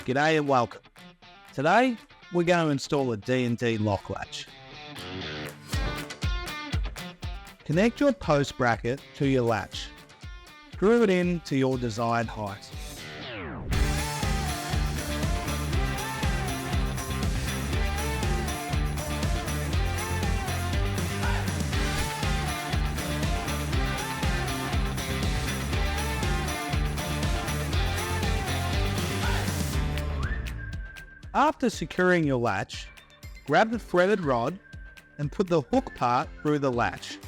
G'day and welcome. Today, we're going to install a D&D Lokklatch. Connect your post bracket to your latch. Screw it in to your desired height. After securing your latch, grab the threaded rod and put the hook part through the latch.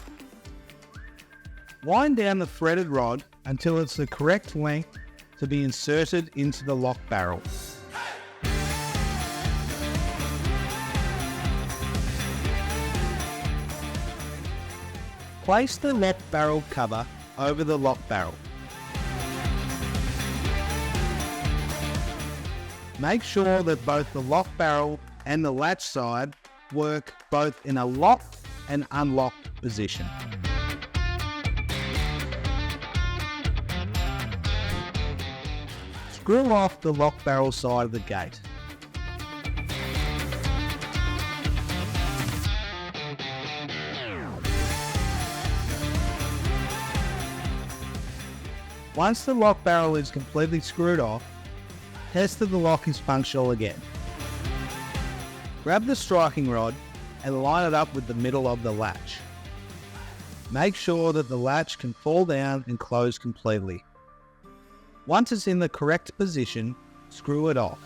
Wind down the threaded rod until it's the correct length to be inserted into the lock barrel. Place the lock barrel cover over the lock barrel. Make sure that both the lock barrel and the latch side work both in a locked and unlocked position. Screw off the lock barrel side of the gate. Once the lock barrel is completely screwed off, test that the lock is functional again. Grab the striking rod and line it up with the middle of the latch. Make sure that the latch can fall down and close completely. Once it's in the correct position, screw it off.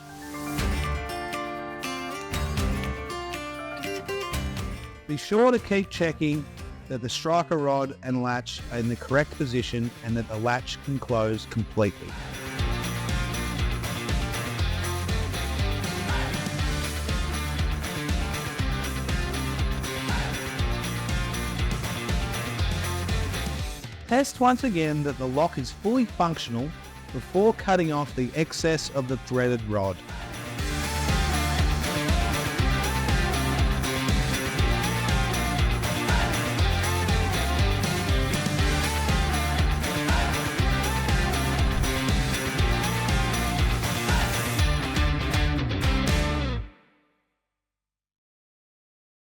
Be sure to keep checking that the striker rod and latch are in the correct position and that the latch can close completely. Test once again that the lock is fully functional before cutting off the excess of the threaded rod.